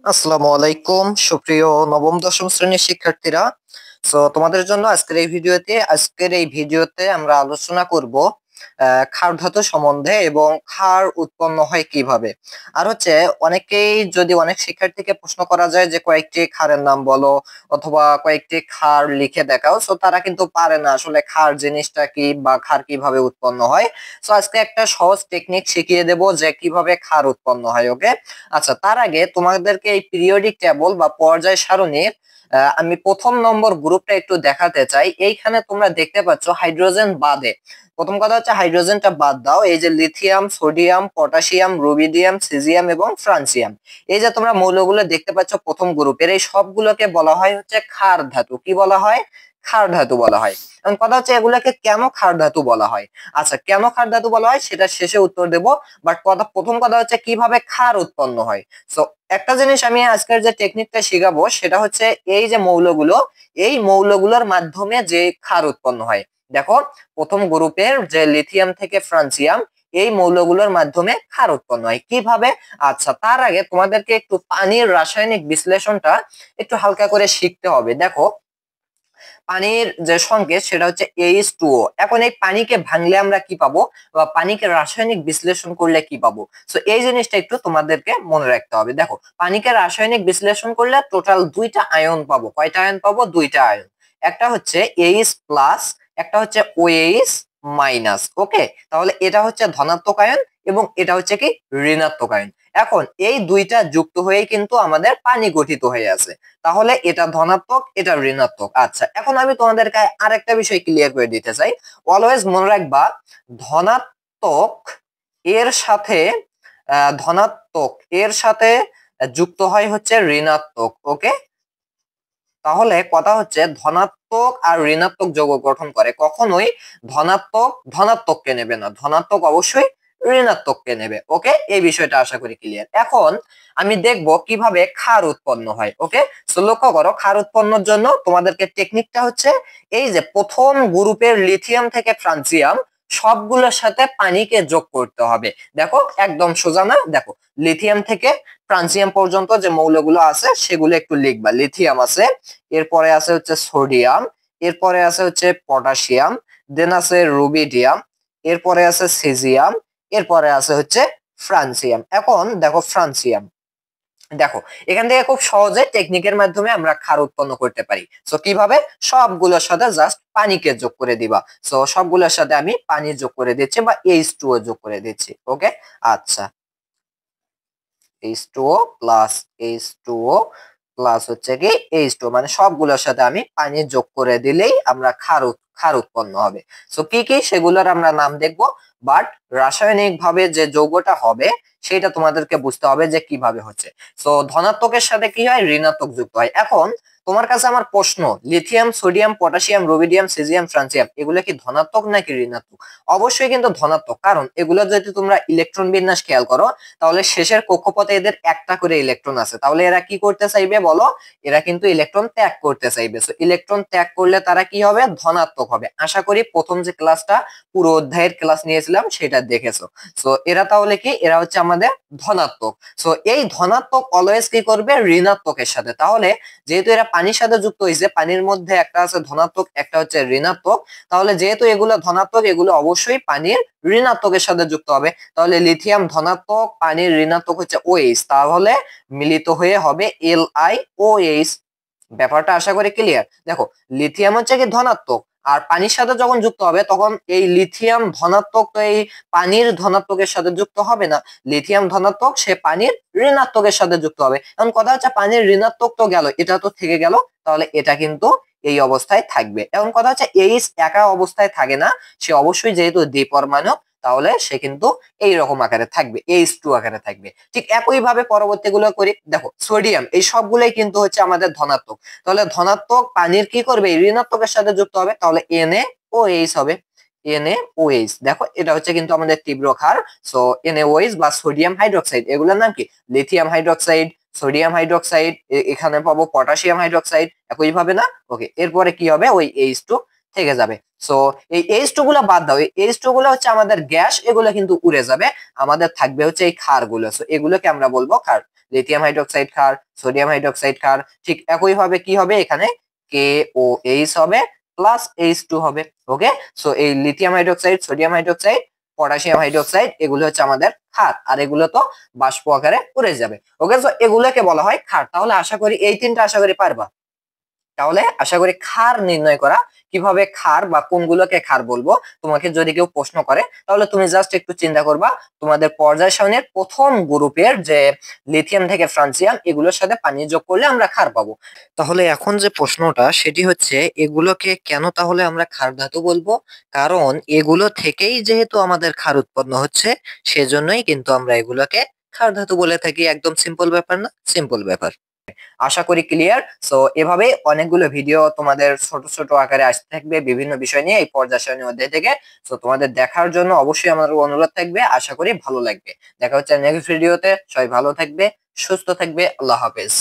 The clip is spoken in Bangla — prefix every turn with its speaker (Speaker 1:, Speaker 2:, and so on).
Speaker 1: আসসালামু আলাইকুম সুপ্রিয় নবম দশম শ্রেণীর শিক্ষার্থীরা। তোমাদের জন্য আজকের এই ভিডিওতে আমরা আলোচনা করব ক্ষার ধাতু সম্বন্ধে এবং ক্ষার উৎপন্ন হয় কিভাবে। আর হচ্ছে অনেক শিক্ষার্থীকে প্রশ্ন করা যায় যে কয়েকটি ক্ষারের নাম বলো অথবা কয়েকটি ক্ষার লিখে দেখাও। তারা কিন্তু পারে না আসলে ক্ষার জিনিসটা কি বা ক্ষার কিভাবে উৎপন্ন হয়। আজকে একটা সহজ টেকনিক শিখিয়ে দেব যে কিভাবে ক্ষার উৎপন্ন হয়। ওকে, আচ্ছা, তার আগে তোমাদেরকে এই পিরিয়ডিক টেবল বা পর্যায় সারণীর আমি প্রথম নম্বর গ্রুপটা একটু দেখাতে চাই। এইখানে তোমরা দেখতে পাচ্ছ হাইড্রোজেন বাদে, প্রথম কথা হচ্ছে হাইড্রোজেনটা বাদ দাও, এই যে lithium, sodium, potassium, rubidium, caesium এবং ফ্রান্সিয়াম, এই যে তোমরা মৌলগুলো দেখতে পাচ্ছ প্রথম গ্রুপের, এই সবগুলোকে বলা হয় হচ্ছে ক্ষার ধাতু। কি বলা হয়? ক্ষার ধাতু বলা হয়। এখন কথা হচ্ছে এগুলোকে কেন ক্ষার ধাতু বলা হয়। আচ্ছা, কেন ক্ষার ধাতু বলা হয় সেটা শেষে উত্তর দেব। প্রথম কথা হচ্ছে কিভাবে ক্ষার উৎপন্ন হয়। সো একটা জিনিস আমি আজকের যে টেকনিকটা শিখাবো সেটা হচ্ছে এই যে মৌলগুলো, এই মৌলগুলোর মাধ্যমে যে ক্ষার উৎপন্ন হয়। দেখো, প্রথম গ্রুপের যে লিথিয়াম থেকে ফ্রান্সিয়াম, এই মৌলগুলোর মাধ্যমে ক্ষার উৎপন্ন হয় কিভাবে। আচ্ছা, তার আগে তোমাদেরকে একটু পানির রাসায়নিক বিশ্লেষণটা একটু হালকা করে শিখতে হবে। দেখো, পানির যে সংকেত সেটা হচ্ছে H2O। এখন এই পানিকে ভাঙলে আমরা কি পাবো বা পানিকে রাসায়নিক বিশ্লেষণ করলে কি পাবো, এই জিনিসটা একটু তোমাদেরকে মনে রাখতে হবে। দেখো, পানিকে রাসায়নিক বিশ্লেষণ করলে টোটাল দুইটা আয়ন পাবো। কয়টা আয়ন পাবো? দুইটা আয়ন। একটা হচ্ছে H+, একটা হচ্ছে OH মাইনাস। ওকে, তাহলে এটা হচ্ছে ধনাত্মক আয়ন এবং এটা হচ্ছে কি ঋণাত্মক আয়ন। এখন এই দুইটা যুক্ত হয়ে কিন্তু আমাদের পানি গঠিত হয়ে আছে। তাহলে এটা ধনাত্মক, এটা ঋণাত্মক। আচ্ছা, এখন আমি তোমাদেরকে আরেকটা বিষয় ক্লিয়ার করে দিতে চাই। অলওয়েজ মনে রাখবা, ধনাত্মক এর সাথে ধনাত্মক এর সাথে যুক্ত হয় হচ্ছে ঋণাত্মক। ওকে, তাহলে কথা হচ্ছে ধনাত্মক আর ঋণাত্মক যৌগ গঠন করে, কখনোই ধনাত্মক ধনাত্মককে নেবে না, ধনাত্মক অবশ্যই ঋণাত্মককে নেবে। ওকে, এই বিষয়টা আশা করি ক্লিয়ার। এখন আমি দেখব কিভাবে ক্ষার উৎপন্ন হয়। ওকে, লক্ষ্য করো, ক্ষার উৎপন্নের জন্য তোমাদেরকে টেকনিকটা হচ্ছে এই যে প্রথম গ্রুপের লিথিয়াম থেকে ফ্রান্সিয়াম সবগুলোর সাথে পানিকে যোগ করতে হবে। দেখো, একদম সোজা না। দেখো, লিথিয়াম থেকে ফ্রান্সিয়াম পর্যন্ত যে মৌলগুলো আছে সেগুলো একটু লিখবা। লিথিয়াম আছে, এরপরে আছে হচ্ছে সোডিয়াম, এরপরে আছে হচ্ছে পটাশিয়াম, দেন আছে রুবিডিয়াম, এরপরে আছে সিজিয়াম, এরপরে আছে হচ্ছে ফ্রান্সিয়াম। এখন দেখো ফ্রান্সিয়াম, দেখো এখান থেকে খুব সহজে টেকনিকের মাধ্যমে আমরা ক্ষার উৎপন্ন করতে পারি। কিভাবে? সবগুলোর সাথে জাস্ট পানিকে যোগ করে দিবা। সবগুলোর সাথে আমি পানি যোগ করে দিচ্ছি বা H2O যোগ করে দিচ্ছি। ওকে, আচ্ছা, H2O প্লাস H2O প্লাস হচ্ছে কি H2O, মানে সবগুলোর সাথে আমি পানি যোগ করে দিলেই আমরা ক্ষার উৎপন্ন হবে। কি কি সেগুলোর আমরা নাম দেখবো, বাট রাসায়নিক ভাবে যে যৌগটা হবে সেটা তোমাদেরকে বুঝতে হবে যে কিভাবে হচ্ছে। ধনাত্মকের সাথে কি হয়? ঋণাত্মক যুক্ত হয়। এখন তোমার কাছে আমার প্রশ্ন, lithium, sodium, potassium, rubidium, caesium, francium এগুলো কি ধনাত্মক নাকি ঋণাত্মক? অবশ্যই কিন্তু ধনাত্মক, কারণ এগুলো যদি তোমরা ইলেকট্রন বিন্যাস খেয়াল করো তাহলে শেষের কক্ষপথে এদের একটা করে ইলেকট্রন আছে। তাহলে এরা কি করতে চাইবে বলো? এরা কিন্তু ইলেকট্রন ত্যাগ করতে চাইবে। ইলেকট্রন ত্যাগ করলে তারা কি হবে? ধনাত্মক হবে। আশা করি প্রথম যে ক্লাসটা, পুরো অধ্যায়ের ক্লাস নিয়েছিলাম সেটা দেখেছো। এরা তাহলে কি? এরা হচ্ছে আমাদের ধনাত্মক। এই ধনাত্মক অলওয়েজ কি করবে? ঋণাত্মকের সাথে। তাহলে যেহেতু এরা পানির সাথে যুক্ত হয়েছে, পানির মধ্যে একটা আছে ধনাত্মক, একটা হচ্ছে ঋণাত্মক, তাহলে যেহেতু এগুলো ধনাত্মক, এগুলো অবশ্যই পানির ঋণাত্মকের সাথে যুক্ত হবে। তাহলে লিথিয়াম ধনাত্মক, পানির ঋণাত্মক হচ্ছে OH, তাহলে মিলিত হয়ে হবে LiOH। ব্যাপারটা আশা করি ক্লিয়ার। দেখো, লিথিয়াম হচ্ছে কি ধনাত্মক, আর পানির সাথে যখন যুক্ত হবে তখন এই লিথিয়াম ধনাত্মক তো এই পানির ধনাত্মকের সাথে যুক্ত হবে না। লিথিয়াম ধনাত্মক, সে পানির ঋণাত্মকের সাথে যুক্ত হবে। এখন কথা হচ্ছে পানির ঋণাত্মক তো গেল, এটা তো থেকে গেল, তাহলে এটা কিন্তু এই অবস্থায় থাকবে। এখন কথা হচ্ছে এইচ একা অবস্থায় থাকে না, সে অবশ্যই যেহেতু দ্বিপরমাণু, তাহলে সে কিন্তু এইরকম আকারে থাকবে, H2 আকারে থাকবে। ঠিক একই ভাবে পরবর্তী গুলো করি। দেখো, সোডিয়াম, এই সবগুলোই কিন্তু হচ্ছে আমাদের ধনাত্মক। তাহলে ধনাত্মক পানির কি করবে? ঋণাত্মকের সাথে যুক্ত হবে, তাহলে NaOH হবে। NaOH, দেখো এটা হচ্ছে কিন্তু আমাদের তীব্র ক্ষার। NaOH বা সোডিয়াম হাইড্রোক্সাইড, এগুলোর নাম কি? লিথিয়াম হাইড্রোক্সাইড, সোডিয়াম হাইড্রোক্সাইড, এখানে পাবো পটাশিয়াম হাইড্রোক্সাইড, একই ভাবে না? ওকে, এরপরে কি হবে? ওই H2 থেকে যাবে। সো এই H2 গুলো বাদ দাও, এই H2 গুলো হচ্ছে আমাদের গ্যাস, এগুলো কিন্তু উড়ে যাবে, আমাদের থাকবে হচ্ছে এই ক্ষার গুলো। এগুলোকে আমরা বলবো ক্ষার। লিথিয়াম হাইড্রোক্সাইড ক্ষার, সোডিয়াম হাইড্রোক্সাইড ক্ষার। ঠিক একইভাবে কি হবে এখানে KOH হবে প্লাস H2 হবে। ওকে, সো এই lithium hydroxide, sodium hydroxide, potassium hydroxide এগুলো হচ্ছে আমাদের ক্ষার, আর এগুলো তো বাষ্প আকারে উড়ে যাবে। ওকে, সো এগুলোকে বলা হয় ক্ষার। তাহলে আশা করি এই তিনটা আশা করি পারবা। তাহলে আশা করি ক্ষার নির্ণয় করা, কিভাবে ক্ষার বা কোনগুলোকে ক্ষার বলবো, তোমাকে যদি কেউ প্রশ্ন করে তাহলে তুমি জাস্ট একটু চিন্তা করবা তোমাদের পর্যায় সারণীর প্রথম গ্রুপের যে লিথিয়াম থেকে ফ্রান্সিয়াম এগুলোর সাথে পানি যোগ করলে আমরা ক্ষার পাবো। তাহলে এখন যে প্রশ্নটা সেটি হচ্ছে এগুলোকে কেন তাহলে আমরা ক্ষার ধাতু বলবো? কারণ এগুলো থেকেই যেহেতু আমাদের ক্ষার উৎপন্ন হচ্ছে, সেজন্যই কিন্তু আমরা এগুলোকে ক্ষার ধাতু বলে থাকি। একদম সিম্পল ব্যাপার না? সিম্পল ব্যাপার। আশা করি ক্লিয়ার। সো এভাবে অনেকগুলো ভিডিও তোমাদের ছোট ছোট আকারে আসতে থাকবে বিভিন্ন বিষয় নিয়ে এই পর্যায় সারণী অধ্যায় থেকে। সো তোমাদের দেখার জন্য অবশ্যই আমাদের অনুরোধ থাকবে, আশা করি ভালো লাগবে। দেখা হচ্ছে নেক্সট ভিডিওতে। সবাই ভালো থাকবে, সুস্থ থাকবে। আল্লাহ হাফেজ।